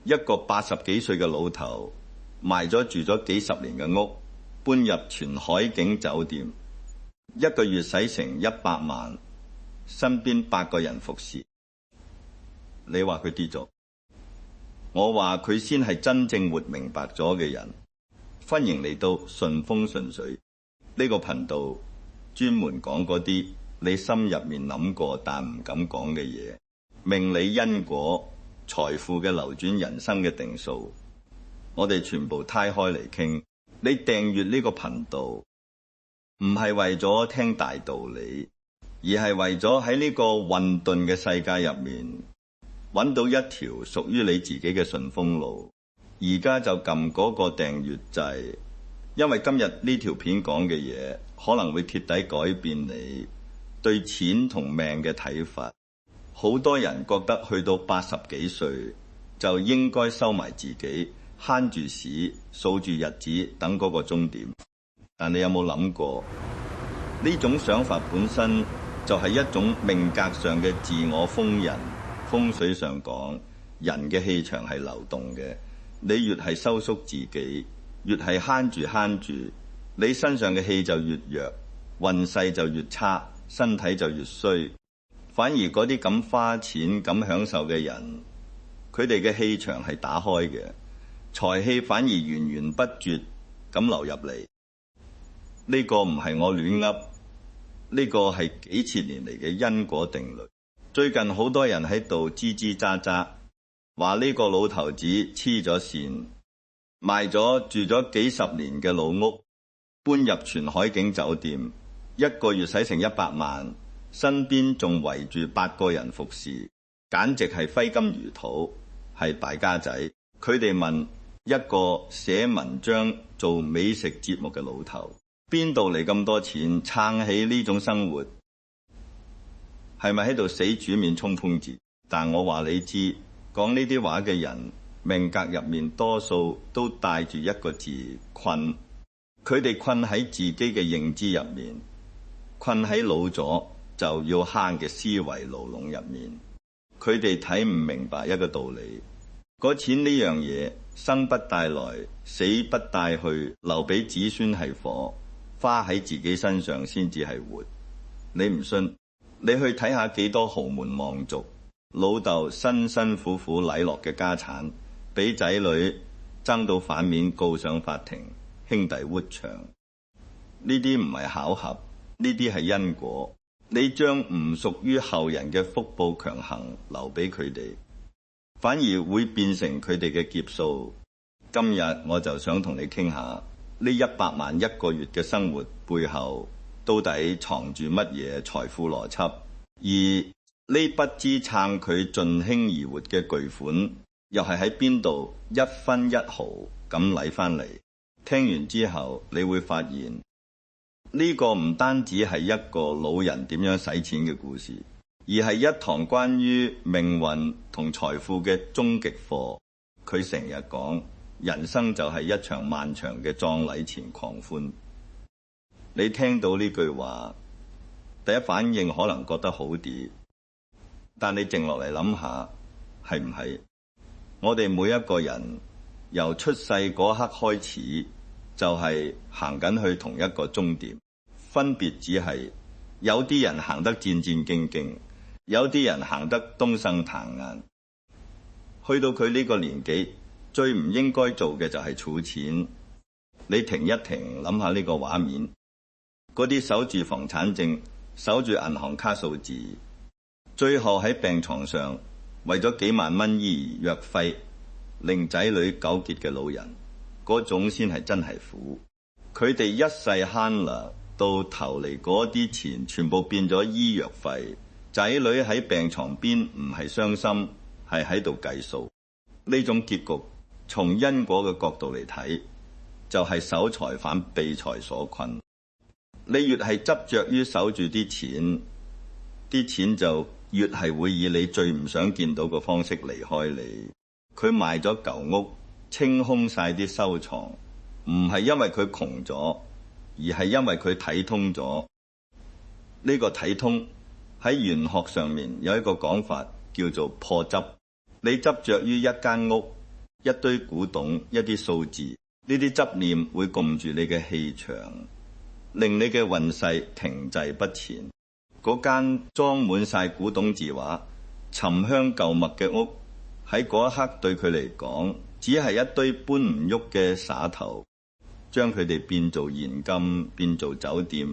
一個80幾歲嘅老頭賣咗住咗幾十年嘅屋，搬入全海景酒店，一個月使成100萬，身邊8個人服侍。你話佢跌咗？我話佢先係真正活明白咗嘅人。歡迎嚟到順風順水呢個頻道，專門講嗰啲你心入面諗過但唔敢講嘅嘢，命理因果、財富嘅流轉、人生嘅定數，我哋全部攤開嚟傾。你訂閱呢個頻道唔係為咗聽大道理，而係為咗喺呢個混沌嘅世界入面揾到一條屬於你自己嘅順風路。而家就撳嗰個訂閱掣，因為今日呢條片講嘅嘢可能會徹底改變你對錢同命嘅睇法。好多人覺得去到80幾歲就應該收埋自己，慳住屎，數住日子，等嗰個終點。但你有冇諗過，呢種想法本身就係一種命格上嘅自我封印。風水上講，人嘅氣場係流動嘅，你越係收縮自己，越係慳住，你身上嘅氣就越弱，運勢就越差，身體就越衰。反而嗰啲咁花錢咁享受嘅人，佢哋嘅氣場係打開嘅，財氣反而源源不絕咁流入嚟。呢個唔係我亂噏，呢個係幾千年嚟嘅因果定律。最近好多人喺度吱吱喳喳，話呢個老頭子黐咗線，賣咗住咗幾十年嘅老屋，搬入全海景酒店，一個月使成100萬，身邊仲圍住8個人服侍，簡直係揮金如土，係敗家仔。佢哋問一個寫文章做美食節目嘅老頭，邊度嚟咁多錢撐起呢種生活？係咪喺度死煮面充瘋子？但我話你知，講呢啲話嘅人命格入面多數都帶住一個字：困。佢哋困喺自己嘅認知入面，困喺老咗就要慳嘅思維牢籠入面。佢哋睇唔明白一個道理：嗰錢呢樣嘢生不帶來，死不帶去，留俾子孫係火，花喺自己身上先至係活。你唔信？你去睇下幾多豪門望族，老豆辛辛苦苦禮落嘅家產，俾仔女爭到反面告上法庭，兄弟活長。呢啲唔係巧合，呢啲係因果。你將唔屬於後人嘅福報強行留俾佢哋，反而會變成佢哋嘅劫數。今日我就想同你傾下呢100萬一個月嘅生活背後到底藏住乜嘢財富邏輯？而呢筆支撐佢盡興而活嘅巨款，又係喺邊度一分一毫咁嚟返嚟？聽完之後，你會發現呢個唔單止係一個老人點樣使錢嘅故事，而係一堂關於命運同財富嘅終極課。佢成日講，人生就係一場漫長嘅葬禮前狂歡。你聽到呢句話，第一反應可能覺得好啲，但你靜落嚟諗下，係唔係？我哋每一個人由出世嗰刻開始，就係行緊去同一個終點，分別只係有啲人行得戰戰兢兢，有啲人行得東生彈眼。去到佢呢個年紀，最唔應該做嘅就係儲錢。你停一停，諗下呢個畫面。嗰啲守住房產證、守住銀行卡數字，最後喺病床上為咗幾萬蚊醫藥費令仔女糾結嘅老人，嗰種先係真係苦。佢哋一世慳啦，到頭嚟嗰啲錢全部變咗醫藥費。仔女喺病床邊唔係傷心，係喺度計數。呢種結局從因果嘅角度嚟睇，就係守財犯被財所困。你越係執着於守住啲錢，啲錢就越係會以你最唔想見到嘅方式離開你。佢賣咗舊屋，清空晒啲收藏，唔係因為佢窮咗，而係因為佢睇通咗。呢個睇通喺玄學上面有一個講法叫做破執。你執着於一間屋，一堆古董，一啲數字，呢啲執念會共住你嘅氣場，令你嘅運勢停滯不前。嗰間裝滿晒古董字畫、沉香舊墨嘅屋，喺嗰一刻對佢嚟講，只係一堆搬唔喐嘅耍頭，將佢哋變做現金，變做酒店。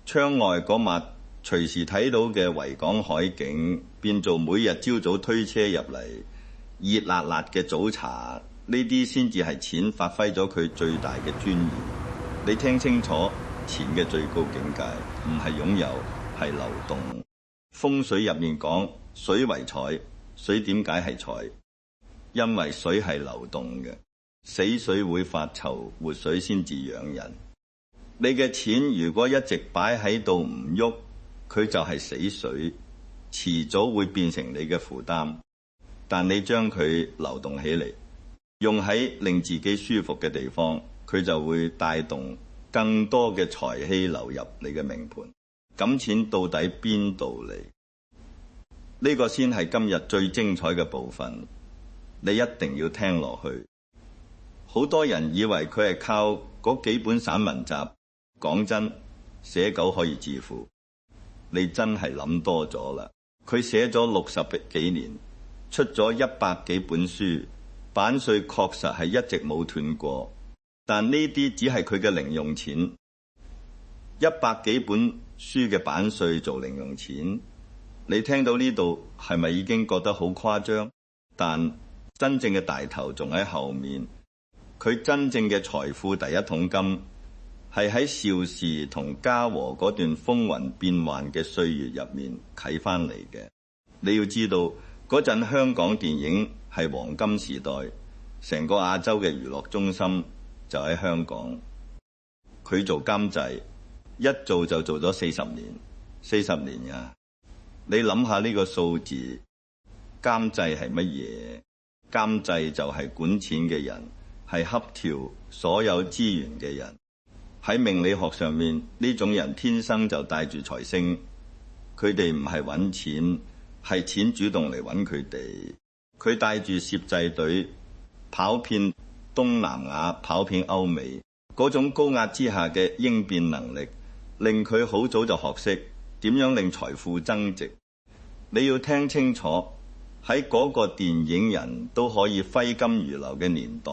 窗外嗰抹隨時睇到嘅維港海景，變做每日朝早推車入嚟熱辣辣嘅早茶。呢啲先至係錢發揮咗佢最大嘅尊嚴。你聽清楚，錢嘅最高境界唔係擁有，係流動。風水入面講水為財，水點解係財？因為水係流動嘅，死水會發臭，活水先至養人。你嘅錢如果一直擺喺度唔喐，佢就係死水，遲早會變成你嘅負擔。但你將佢流動起嚟，用喺令自己舒服嘅地方，佢就會帶動更多嘅財氣流入你嘅命盤。咁錢到底邊度嚟？呢個先係今日最精彩嘅部分，你一定要聽落去。好多人以為佢係靠嗰幾本散文集，講真，寫狗可以致富，你真係諗多咗啦。佢寫咗60幾年，出咗100幾本書，版稅確實係一直冇斷過，但呢啲只係佢嘅零用錢。100幾本書嘅版稅做零用錢，你聽到呢度係咪已經覺得好誇張？但真正嘅大頭仲喺後面。佢真正嘅財富第一桶金係喺邵氏同嘉禾嗰段風雲變幻嘅歲月入面啟翻嚟嘅。你要知道，嗰陣香港電影係黃金時代，成個亞洲嘅娛樂中心就喺香港。佢做監製，一做就做咗40年，40年啊！你諗下呢個數字，監製係乜嘢？監製就係管錢嘅人，係恰調所有資源嘅人。喺命理學上面，呢種人天生就帶住財星，佢哋唔係揾錢，係錢主動嚟揾佢哋。佢帶住攝製隊跑遍東南亞，跑遍歐美，嗰種高壓之下嘅應變能力，令佢好早就學識點樣令財富增值。你要聽清楚，喺嗰個電影人都可以揮金如流嘅年代，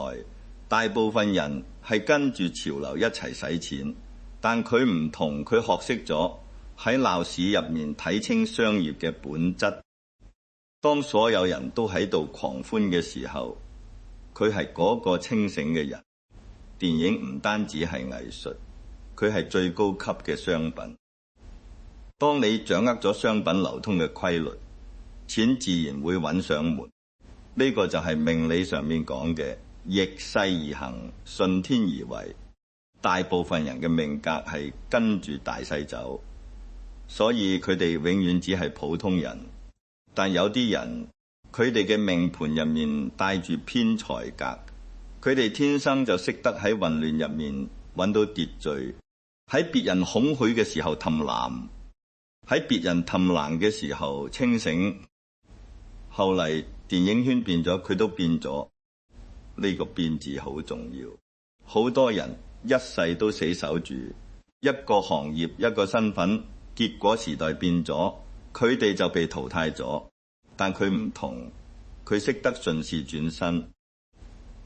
大部分人係跟住潮流一齊使錢，但佢唔同，佢學識咗喺鬧市入面睇清商業嘅本質。當所有人都喺度狂歡嘅時候，佢係嗰個清醒嘅人。電影唔單止係藝術，佢係最高級嘅商品。當你掌握咗商品流通嘅規律，錢自然會揾上門。呢個就係命理上面講嘅逆勢而行，順天而為。大部分人嘅命格係跟住大勢走，所以佢哋永遠只係普通人。但有啲人，佢哋嘅命盤入面帶住偏財格，佢哋天生就識得喺混亂入面揾到秩序，喺別人恐懼嘅時候氹藍，喺別人氹藍嘅時候清醒。後嚟電影圈變咗，佢都變咗。呢個變字好重要。好多人一世都死守住一個行業，一個身份，結果時代變咗，佢哋就被淘汰咗。但佢唔同，佢識得順勢轉身。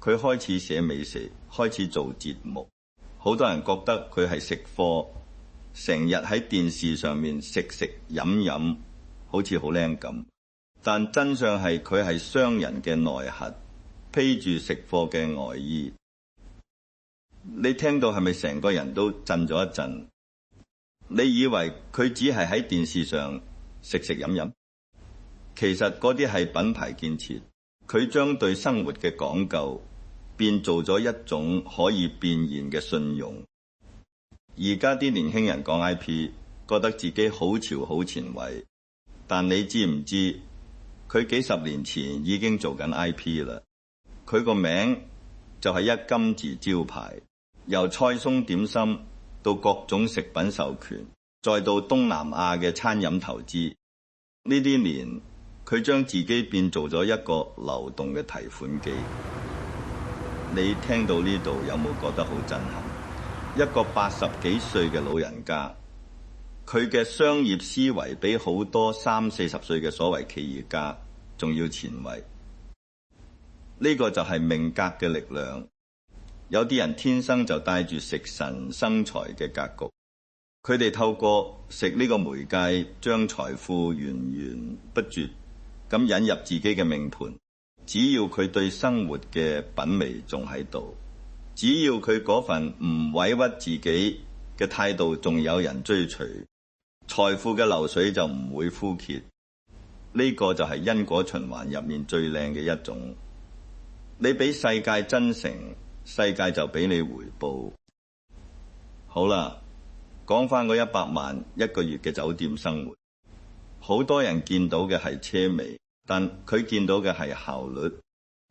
佢開始寫美食，開始做節目。好多人覺得佢係食貨，成日喺電視上面食飲飲，好似好靚咁。但真相係佢係商人嘅內核，披住食貨嘅外衣。你聽到係咪成個人都震咗一震？你以為佢只係喺電視上食飲飲？其實嗰啲係品牌建設。佢將對生活嘅講究變做咗一種可以變現嘅信用。而家啲年輕人講 IP， 覺得自己好潮好前衛，但你知唔知佢幾十年前已經做緊 IP 啦？佢個名就係一金字招牌，由菜餸點心到各種食品授權，再到東南亞嘅餐飲投資。呢啲年，佢將自己變做咗一個流動嘅提款機。你聽到呢度有冇覺得好震撼？一個80幾歲嘅老人家，佢嘅商業思維比好多30、40歲嘅所謂企業家仲要前衛。呢個就係命格嘅力量。有啲人天生就帶住食神生財嘅格局，佢哋透過食呢個媒介，將財富源源不絕咁引入自己嘅命盤。只要佢對生活嘅品味仲喺度，只要佢嗰份唔委屈自己嘅態度仲有人追隨，財富嘅流水就唔會枯竭。呢個就係因果循環入面最靚嘅一種。你俾世界真誠，世界就俾你回報。好啦，講返嗰100萬一個月嘅酒店生活，好多人見到嘅係奢靡，但佢見到嘅係效率。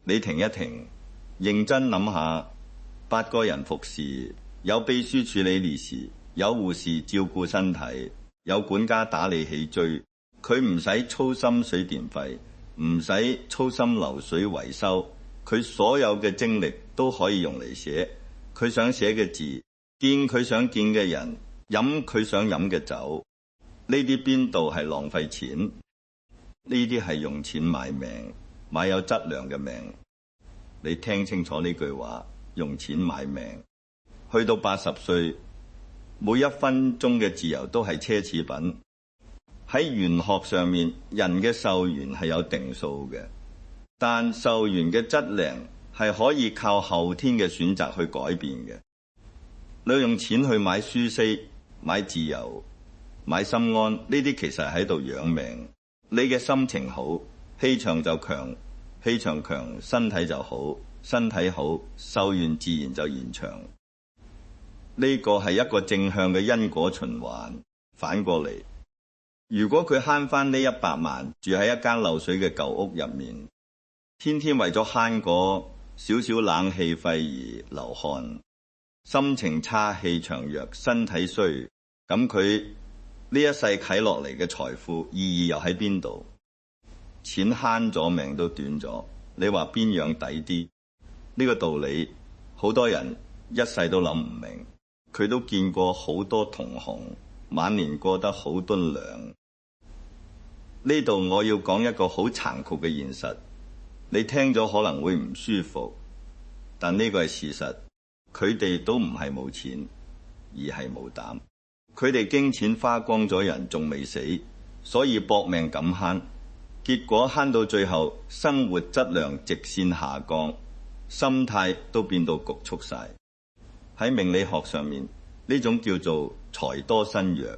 你停一停，認真諗下，8個人服侍，有秘書處理利是，有護士照顧身體，有管家打理起居，佢唔使操心水電費，唔使操心流水維修，佢所有嘅精力都可以用嚟寫佢想寫嘅字，見佢想見嘅人，飲佢想飲嘅酒。呢啲邊度係浪費錢？呢啲係用錢買命，買有質量嘅命。你聽清楚呢句話，用錢買命。去到80歲，每1分鐘嘅自由都係奢侈品。喺玄學上面，人嘅壽元係有定數嘅，但壽元嘅質量係可以靠後天嘅選擇去改變嘅。你用錢去買舒適、買自由、買心安，呢啲其實係喺度養命。你嘅心情好，氣場就強，氣場強，身體就好，身體好，壽元自然就延長。呢個係一個正向嘅因果循環。反過嚟，如果佢慳返呢100萬，住喺一間漏水嘅舊屋入面，天天為咗慳嗰少少冷氣費而流汗，心情差，氣場弱，身體衰，咁佢呢一世睇落嚟嘅財富意義又喺邊度？錢慳咗，命都短咗。你話邊樣抵啲？呢個道理好多人一世都諗唔明。佢都見過好多同行晚年過得好敦涼。呢度我要講一個好殘酷嘅現實，你聽咗可能會唔舒服，但呢個係事實。佢哋都唔係冇錢，而係冇膽。佢哋經錢花光咗，人仲未死，所以搏命咁慳，結果慳到最後，生活質量直線下降，心態都變到局促晒。喺命理學上面，呢種叫做財多身弱。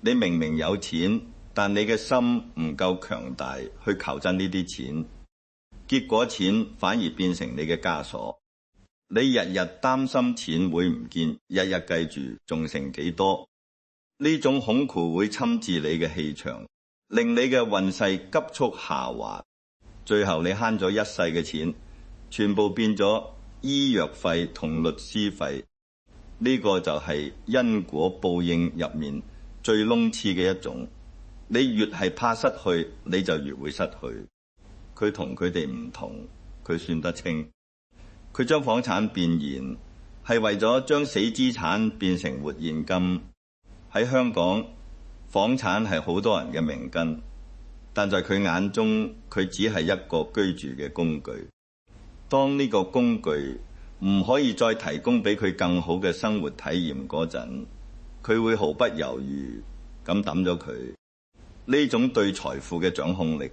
你明明有錢，但你嘅心唔夠強大去求真呢啲錢，結果錢反而變成你嘅枷鎖。你日日擔心錢會唔見，日日計住仲剩幾多。呢種恐懼會侵佔你嘅氣場，令你嘅運勢急速下滑。最後你慳咗一世嘅錢，全部變咗醫藥費同律師費。呢個就係因果報應入面最諷刺嘅一種。你越係怕失去，你就越會失去。佢同佢哋唔同，佢算得清。佢將房產變現，係為咗將死資產變成活現金。喺香港，房產係好多人嘅命根，但在佢眼中，佢只係一個居住嘅工具。當呢個工具唔可以再提供俾佢更好嘅生活體驗嗰陣，佢會毫不猶豫咁抌咗佢。呢種對財富嘅掌控力，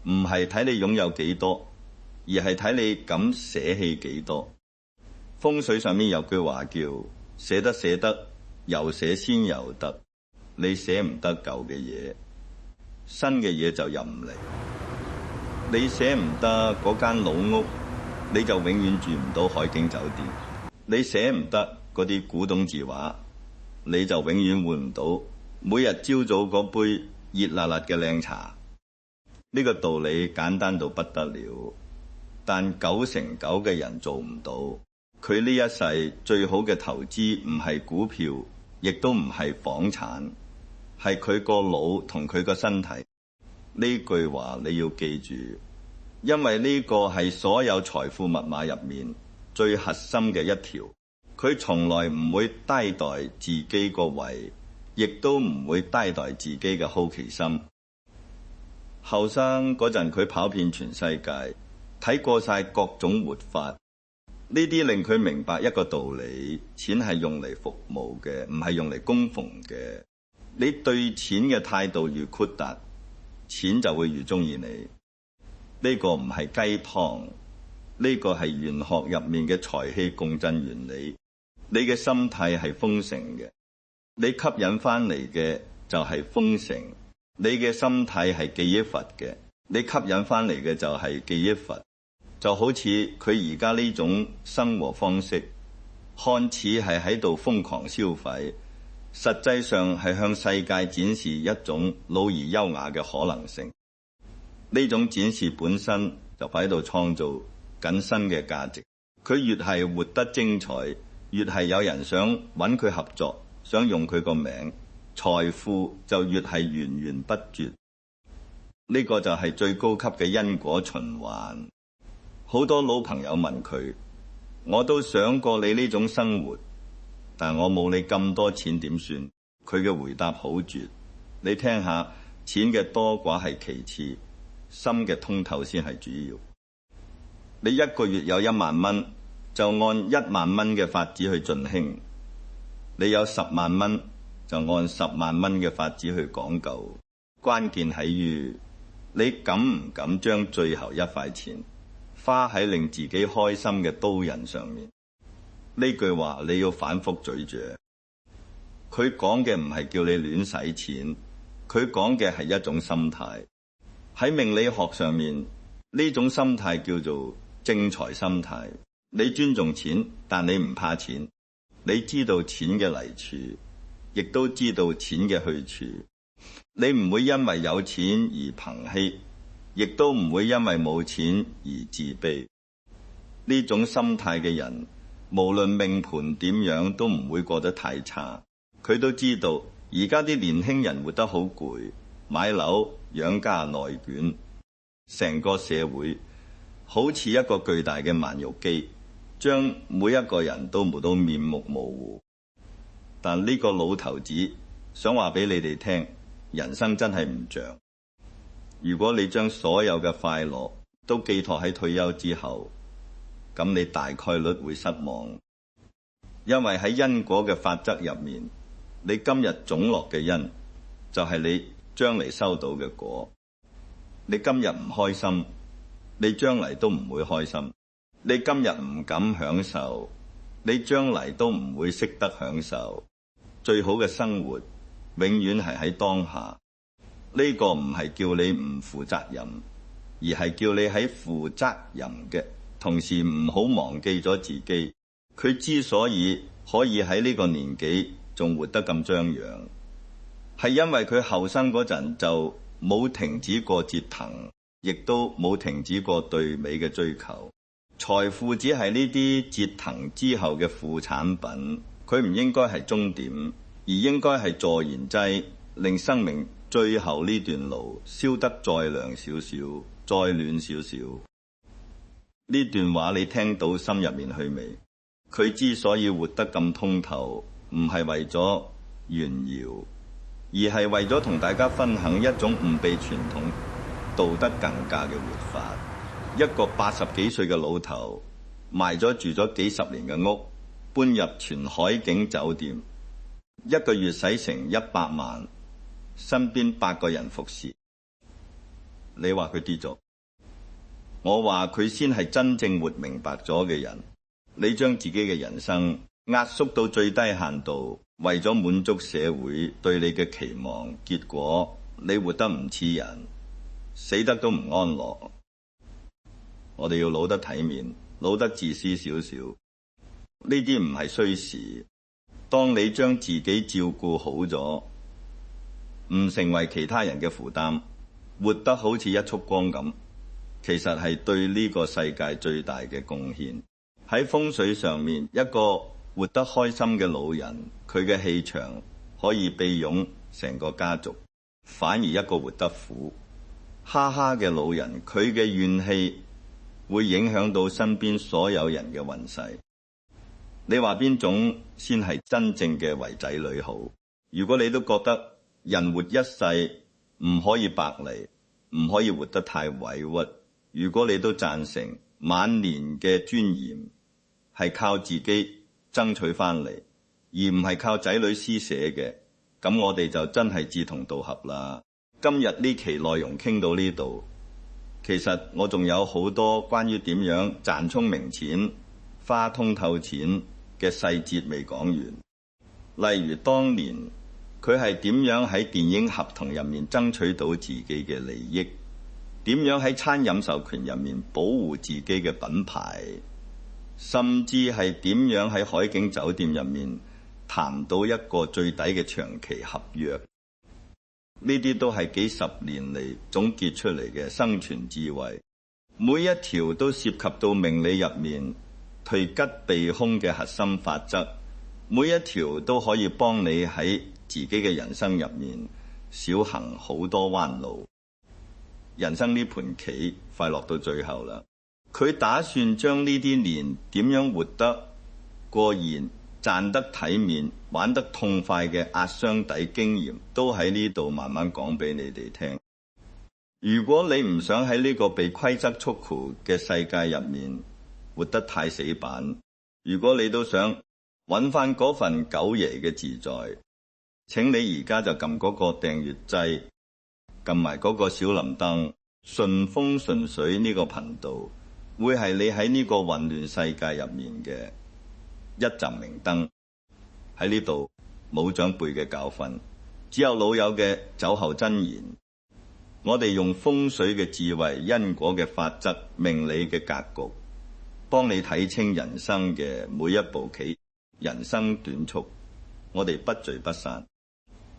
唔係睇你擁有幾多，而係睇你敢捨棄幾多。風水上面有句話叫捨得捨得，又捨先有得。你捨唔得舊嘅嘢，新嘅嘢就入唔嚟。你捨唔得嗰間老屋，你就永遠住唔到海景酒店。你捨唔得嗰啲古董字畫，你就永遠換唔到每日朝早嗰杯熱辣辣嘅靚茶。呢個道理簡單到不得了，但9成9嘅人做唔到。佢呢一世最好嘅投資唔係股票，亦都唔係房產，係佢個腦同佢個身體。呢句話你要記住，因為呢個係所有財富密碼入面最核心嘅一條。佢從來唔會低待自己個位，亦都唔會低待自己嘅好奇心。後生嗰陣，佢跑遍全世界，睇過晒各種活法，呢啲令佢明白一個道理：錢係用嚟服務嘅，唔係用嚟供奉嘅。你對錢嘅態度越豁達，錢就會越中意你。呢個唔係雞湯，呢個係玄學入面嘅財氣共振原理。你嘅心態係豐盛嘅，你吸引翻嚟嘅就係豐盛；你嘅心態係記憶佛嘅，你吸引翻嚟嘅就係記憶佛。就好似佢而家呢種生活方式，看似係喺度瘋狂消費，實際上係向世界展示一種老而優雅嘅可能性。呢種展示本身就喺度創造緊新嘅價值。佢越係活得精彩，越係有人想揾佢合作，想用佢個名，財富就越係源源不絕。呢個就係最高級嘅因果循環。好多老朋友問佢，我都想過你呢種生活，但我冇你咁多錢點算？佢嘅回答好絕，你聽下，錢嘅多寡係其次，心嘅通透先係主要。你一個月有1萬蚊，就按1萬蚊嘅法子去進興；你有10萬蚊，就按10萬蚊嘅法子去講究。關鍵喺於你敢唔敢將最後一塊錢花喺令自己開心嘅刀刃上面。呢句話你要反覆咀嚼。佢講嘅唔係叫你亂使錢，佢講嘅係一種心態。喺命理學上面，呢種心態叫做正財心態。你尊重錢，但你唔怕錢。你知道錢嘅嚟處，亦都知道錢嘅去處。你唔會因為有錢而憑稀，亦都唔會因為冇錢而自卑。呢種心態嘅人，無論命盤點樣都唔會過得太差。佢都知道而家啲年輕人活得好攰，買樓養家內卷，成個社會好似一個巨大嘅萬肉機，將每一個人都磨到面目模糊。但呢個老頭子想話俾你哋聽，人生真係唔長。如果你將所有嘅快樂都寄託喺退休之後，咁你大概率會失望。因為喺因果嘅法則入面，你今日種落嘅因，就係你將嚟收到嘅果。你今日唔開心，你將嚟都唔會開心。你今日唔敢享受，你將嚟都唔會識得享受。最好嘅生活永遠係喺當下。呢個唔係叫你唔負責任，而係叫你喺負責任嘅同時唔好忘記咗自己。佢之所以可以喺呢個年紀仲活得咁張揚，係因為佢後生嗰陣就冇停止過折騰，亦都冇停止過對美嘅追求。財富只係呢啲折騰之後嘅副產品，佢唔應該係終點，而應該係助燃劑，令生命最後呢段路燒得再涼少少，再暖少少。呢段話你聽到心入面去未？佢之所以活得咁通透，唔係為咗炫耀，而係為咗同大家分享一種唔被傳統道德更加嘅活法。一個80幾歲嘅老頭，賣咗住咗幾十年嘅屋，搬入全海景酒店，一個月使成100萬，身邊8個人服侍。你話佢跌咗？我話佢先係真正活明白咗嘅人。你將自己嘅人生壓縮到最低限度，為咗滿足社會對你嘅期望，結果你活得唔似人，死得都唔安樂。我哋要老得體面，老得自私少少。呢啲唔係衰事。當你將自己照顧好咗，唔成為其他人嘅負擔，活得好似一束光咁，其實係對呢個世界最大嘅貢獻。喺風水上面，一個活得開心嘅老人，佢嘅氣場可以庇擁成個家族；反而一個活得苦哈哈嘅老人，佢嘅怨氣會影響到身邊所有人嘅運勢。你話邊種先係真正嘅為仔女好？如果你都覺得人活一世唔可以白嚟，唔可以活得太委屈，如果你都贊成晚年嘅尊嚴係靠自己爭取翻嚟，而唔係靠仔女施捨嘅，咁我哋就真係志同道合啦。今日呢期內容傾到呢度，其實我仲有好多關於點樣賺聰明錢、花通透錢嘅細節未講完。例如當年佢係點樣喺電影合同入面爭取到自己嘅利益，點樣喺餐飲授權入面保護自己嘅品牌，甚至係點樣喺海景酒店入面談到一個最抵嘅長期合約。呢啲都係幾十年嚟總結出嚟嘅生存智慧，每一條都涉及到命理入面趨吉避凶嘅核心法則，每一條都可以幫你喺自己嘅人生入面少行好多彎路。人生呢盤棋快落到最後啦，佢打算將呢啲年點樣活得過癮、賺得體面、玩得痛快嘅壓箱底經驗，都喺呢度慢慢講俾你哋聽。如果你唔想喺呢個被規則束縛嘅世界入面活得太死板，如果你都想揾翻嗰份九爺嘅自在，請你而家就撳嗰個訂閱掣，撳埋嗰個小鈴鐺，順風順水呢個頻道會係你喺呢個混亂世界入面嘅一盞明燈。喺呢度冇長輩嘅教訓，只有老友嘅酒後真言。我哋用風水嘅智慧、因果嘅法則、命理嘅格局，幫你睇清人生嘅每一步棋。人生短促，我哋不聚不散。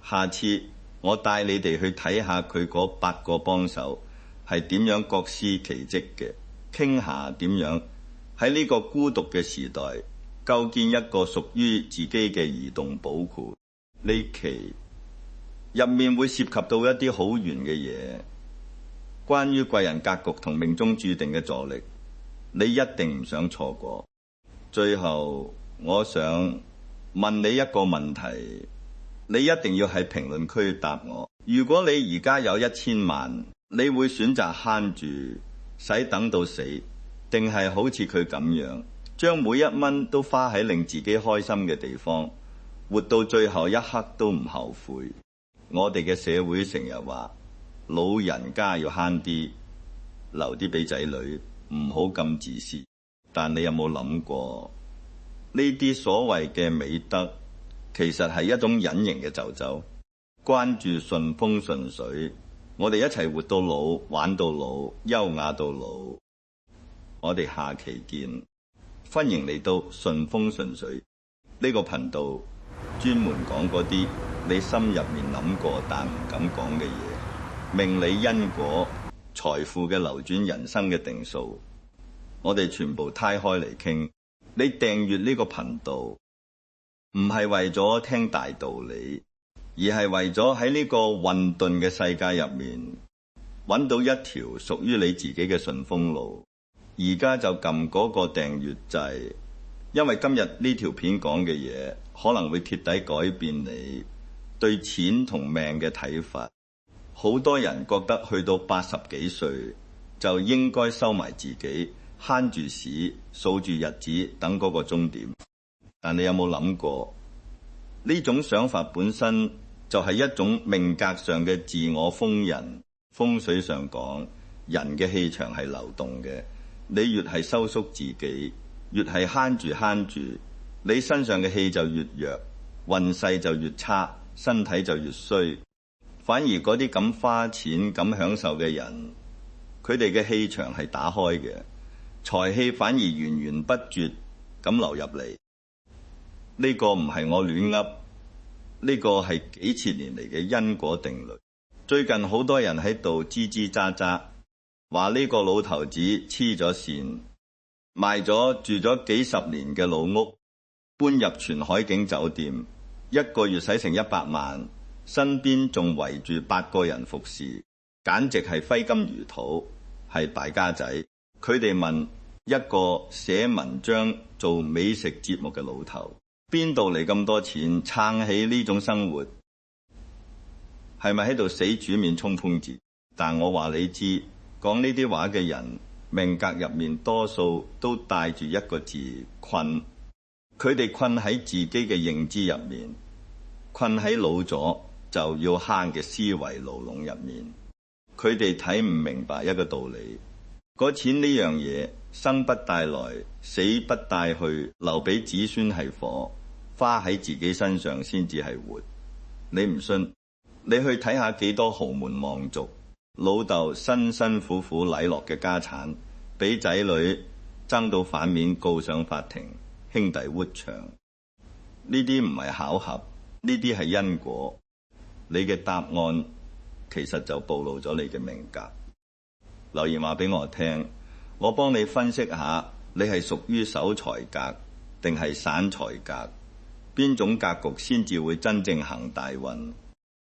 下次我帶你哋去睇下佢嗰8個幫手係點樣各司其職嘅，傾下點樣喺呢個孤獨嘅時代構建一個屬於自己嘅移動寶庫。呢期入面會涉及到一啲好遠嘅嘢，關於貴人格局同命中注定嘅助力，你一定唔想錯過。最後我想問你一個問題，你一定要喺評論區答我。如果你而家有1000萬，你會選擇慳住使等到死，定係好似佢咁樣將每一蚊都花喺令自己開心嘅地方，活到最後一刻都唔後悔？我哋嘅社會成日話老人家要慳啲，留啲俾仔女，唔好咁自私。但你有冇諗過呢啲所謂嘅美德，其實係一種隱形嘅詛咒。關注順風順水，我哋一齊活到老，玩到老，優雅到老。我哋下期見。歡迎嚟到順風順水呢個頻道，專門講嗰啲你心入面諗過但唔敢講嘅嘢，命理因果、財富嘅流轉、人生嘅定數，我哋全部攤開嚟傾。你訂閱呢個頻道唔係為咗聽大道理，而係為咗喺呢個混沌嘅世界入面揾到一條屬於你自己嘅順風路。而家就撳嗰個訂閱掣，因為今日呢條片講嘅嘢可能會徹底改變你對錢同命嘅睇法。好多人覺得去到80幾歲就應該收埋自己，慳住屎，數住日子，等嗰個終點。但你有冇諗過，呢種想法本身就係一種命格上嘅自我封印。風水上講，人嘅氣場係流動嘅，你越係收縮自己，越係慳住，你身上嘅氣就越弱，運勢就越差，身體就越衰。反而嗰啲咁花錢咁享受嘅人，佢哋嘅氣場係打開嘅，財氣反而源源不絕咁流入嚟。呢個唔係我亂噏，呢個係幾千年嚟嘅因果定律。最近好多人喺度吱吱喳喳，話呢個老頭子黐咗線，賣咗住咗幾十年嘅老屋，搬入全海景酒店，一個月使成100萬，身邊仲圍住8個人服侍，簡直係揮金如土，係敗家仔。佢哋問一個寫文章做美食節目嘅老頭，邊度嚟咁多錢撐起呢種生活？係咪喺度死煮麵充瘋子？但我話你知，講呢啲話嘅人命格入面多數都帶住一個字困。佢哋困喺自己嘅認知入面，困喺老咗就要慳嘅思維牢籠入面。佢哋睇唔明白一個道理，嗰錢呢樣嘢生不帶來，死不帶去，留俾子孫係火，花喺自己身上先至係活。你唔信？你去睇下幾多豪門望族，老豆辛辛苦苦禮落嘅家產，俾仔女爭到反面告上法庭，兄弟活長。呢啲唔係巧合，呢啲係因果。你嘅答案其實就暴露咗你嘅命格。留言話俾我聽，我幫你分析下，你係屬於守財格定係散財格，邊種格局先至會真正行大運？